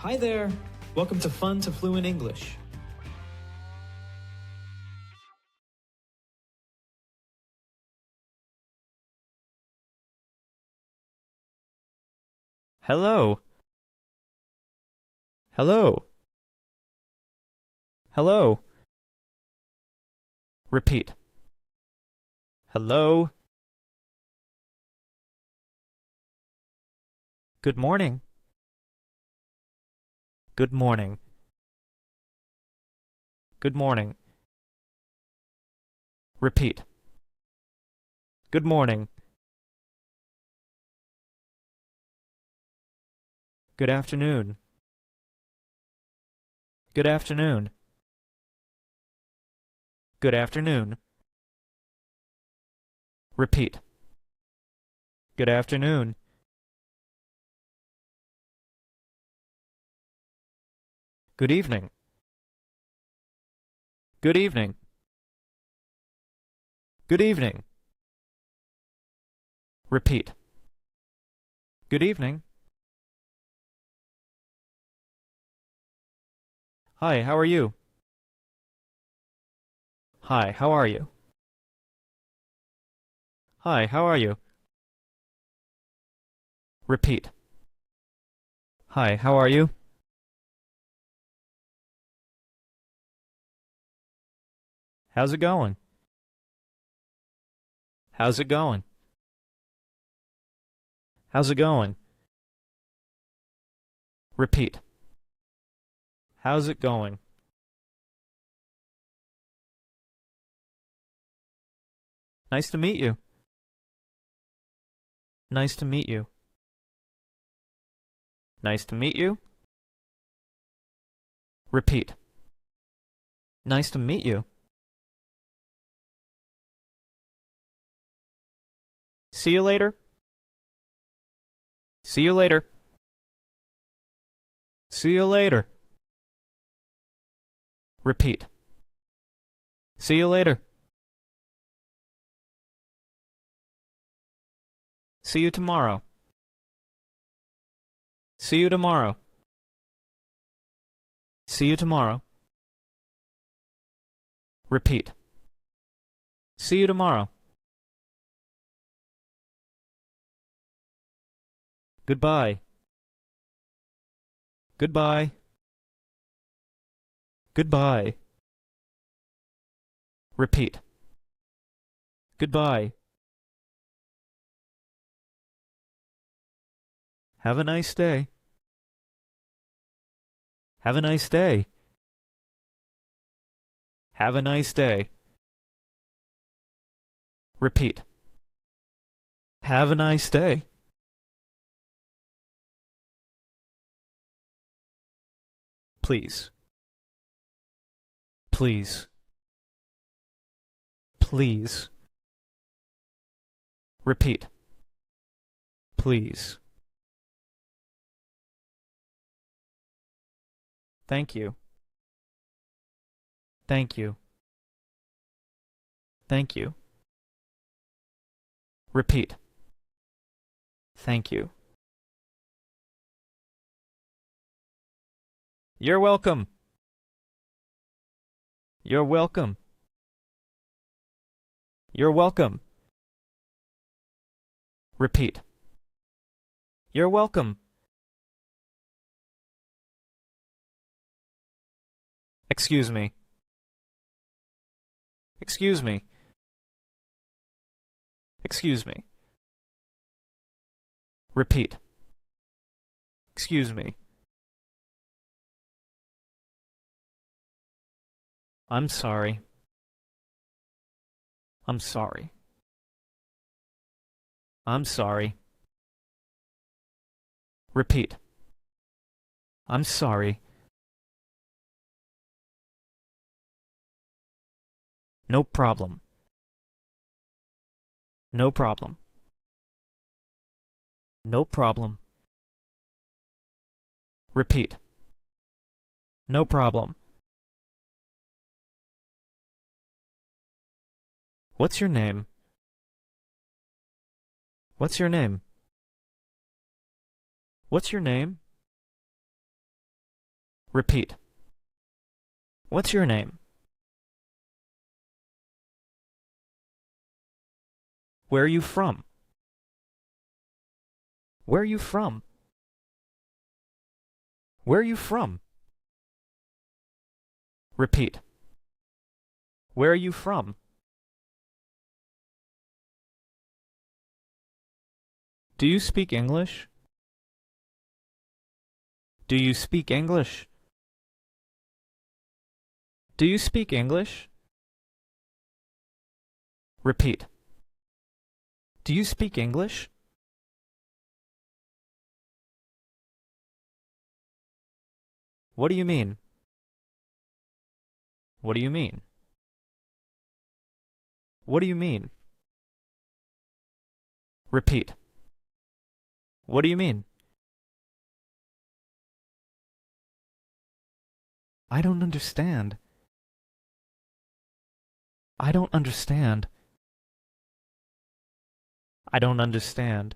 Hi there! Welcome to Fun to Fluent English. Hello. Hello. Hello. Repeat. Hello. Good morning. Good morning. Good morning. Repeat. Good morning. Good afternoon. Good afternoon. Good afternoon. Repeat. Good afternoon. Good evening. Good evening. Good evening. Repeat. Good evening. Hi, how are you? Hi, how are you? Hi, how are you? Repeat. Hi, how are you? How's it going? How's it going? How's it going? Repeat. How's it going? Nice to meet you. Nice to meet you. Nice to meet you. Repeat. Nice to meet you. See you later. See you later. See you later. Repeat. See you later. See you tomorrow. See you tomorrow. See you tomorrow. Repeat. See you tomorrow. Goodbye. Goodbye. Goodbye. Repeat. Goodbye. Have a nice day. Have a nice day. Have a nice day. Repeat. Have a nice day. Please. Please. Please. Repeat. Please. Thank you. Thank you. Thank you. Repeat. Thank you. You're welcome. You're welcome. You're welcome. Repeat. You're welcome. Excuse me. Excuse me. Excuse me. Repeat. Excuse me. I'm sorry. I'm sorry. I'm sorry. Repeat. I'm sorry. No problem. No problem. No problem. Repeat. No problem. What's your name? What's your name? What's your name? Repeat. What's your name? Where are you from? Where are you from? Where are you from? Repeat. Where are you from? Do you speak English? Do you speak English? Do you speak English? Repeat. Do you speak English? What do you mean? What do you mean? What do you mean? Repeat. What do you mean? I don't understand. I don't understand. I don't understand.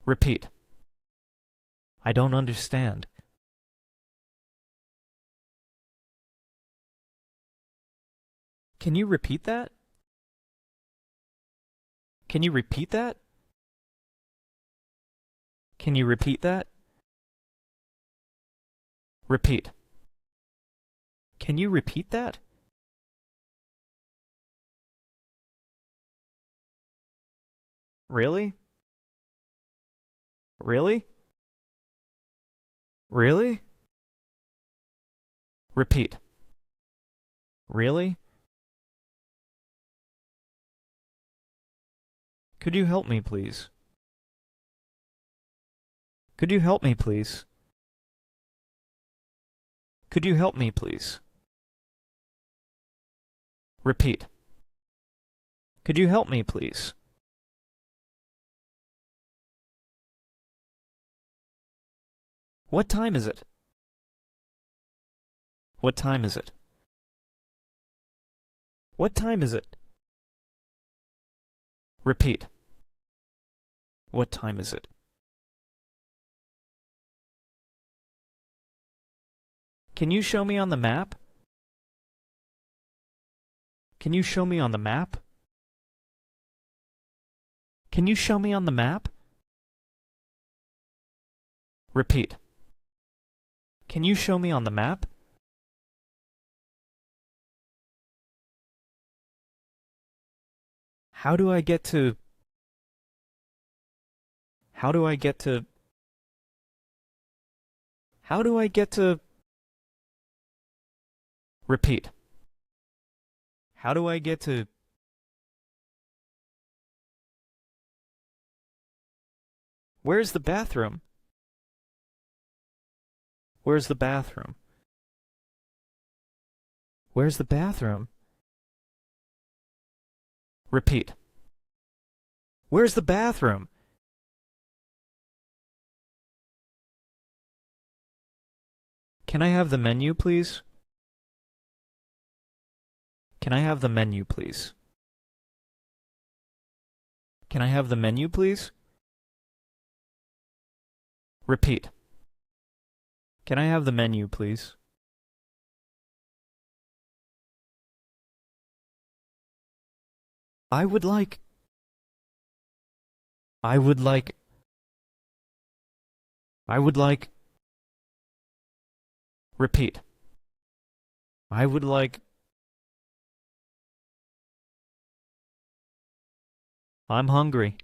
Repeat. I don't understand. Can you repeat that? Can you repeat that? Can you repeat that? Repeat. Can you repeat that? Really? Really? Really? Repeat. Really? Could you help me, please? Could you help me, please? Could you help me, please? Repeat. Could you help me, please? What time is it? What time is it? What time is it? Repeat. What time is it? Can you show me on the map? Can you show me on the map? Can you show me on the map? Repeat. Can you show me on the map? How do I get to... How do I get to... How do I get to... Repeat. How do I get to... Where's the bathroom? Where's the bathroom? Where's the bathroom? Repeat. Where's the bathroom? Can I have the menu, please? Can I have the menu, please? Can I have the menu, please? Repeat. Can I have the menu, please? I would like... I would like... I would like... Repeat. I would like... I'm hungry.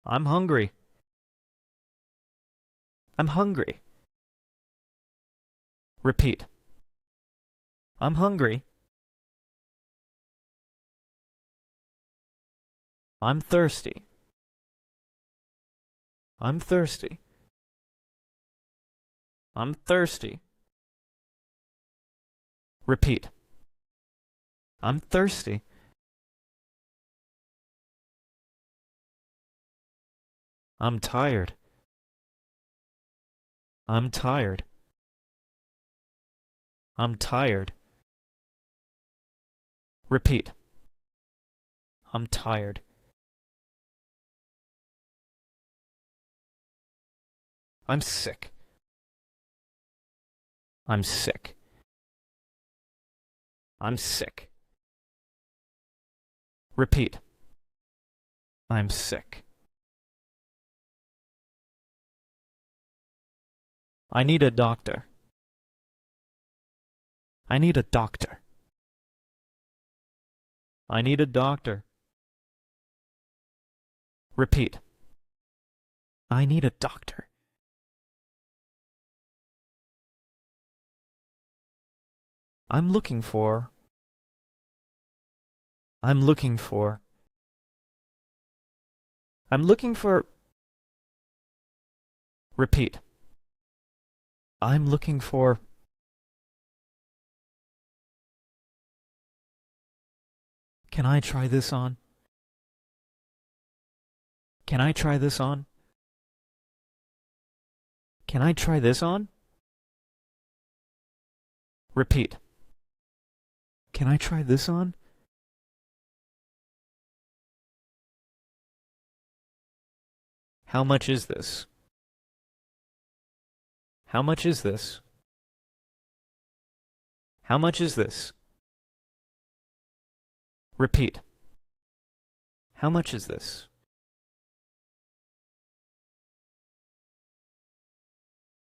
I'm hungry. I'm hungry. Repeat. I'm hungry. I'm thirsty. I'm thirsty. I'm thirsty. Repeat. I'm thirsty. I'm tired. I'm tired. I'm tired. Repeat. I'm tired. I'm sick. I'm sick. I'm sick. Repeat. I'm sick. I need a doctor. I need a doctor. I need a doctor. Repeat. I need a doctor. I'm looking for. I'm looking for. I'm looking for. Repeat. I'm looking for. Can I try this on? Can I try this on? Can I try this on? Repeat. Can I try this on? How much is this? How much is this? How much is this? Repeat. How much is this?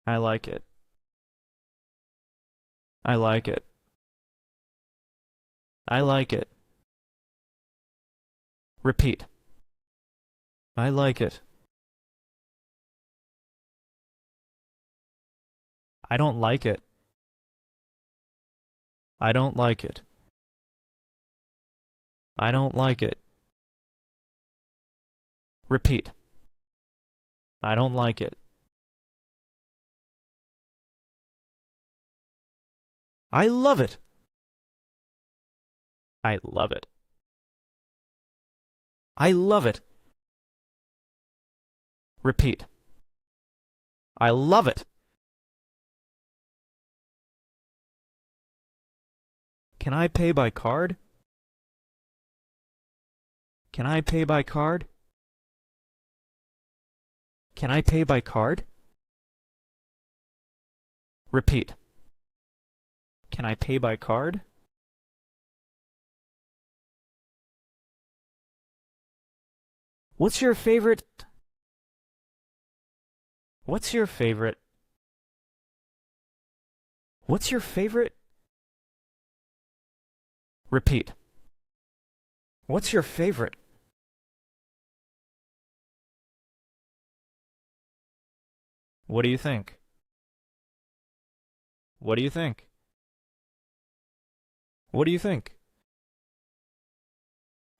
I like it. I like it. I like it. Repeat. I like it. I don't like it. I don't like it. I don't like it. Repeat. I don't like it. I love it. I love it. I love it. Repeat. I love it. Can I pay by card? Can I pay by card? Can I pay by card? Repeat. Can I pay by card? What's your favorite? What's your favorite? What's your favorite? Repeat. What's your favorite? What do you think? What do you think? What do you think?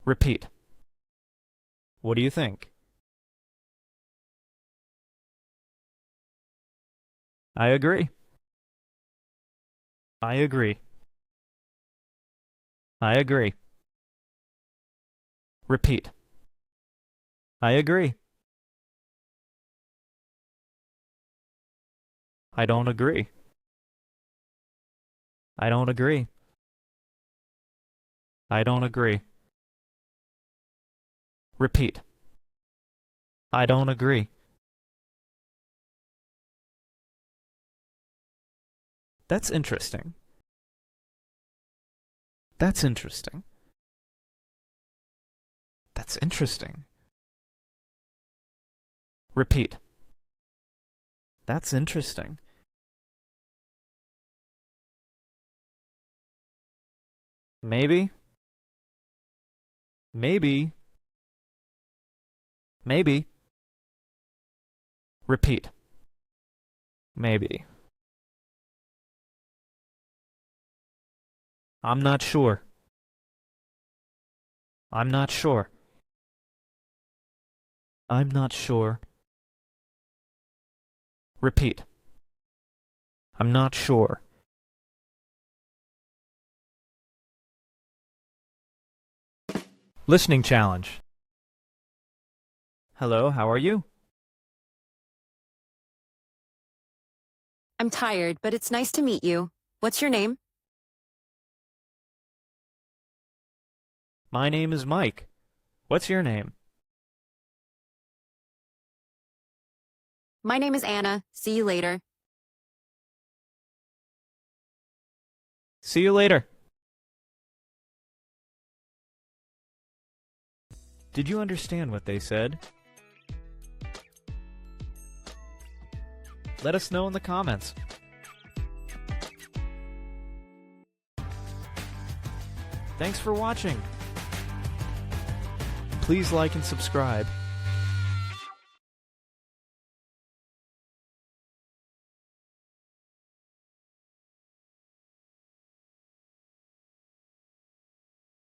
Repeat. What do you think? I agree. I agree. I agree. Repeat. I agree. I don't agree. I don't agree. I don't agree. Repeat. I don't agree. That's interesting. That's interesting. That's interesting. Repeat. That's interesting. Maybe. Maybe. Maybe. Repeat. Maybe. I'm not sure. I'm not sure. I'm not sure. Repeat. I'm not sure. Listening challenge. Hello, how are you? I'm tired, but it's nice to meet you. What's your name? My name is Mike. What's your name? My name is Anna. See you later. See you later. Did you understand what they said? Let us know in the comments. Thanks for watching. Please like and subscribe.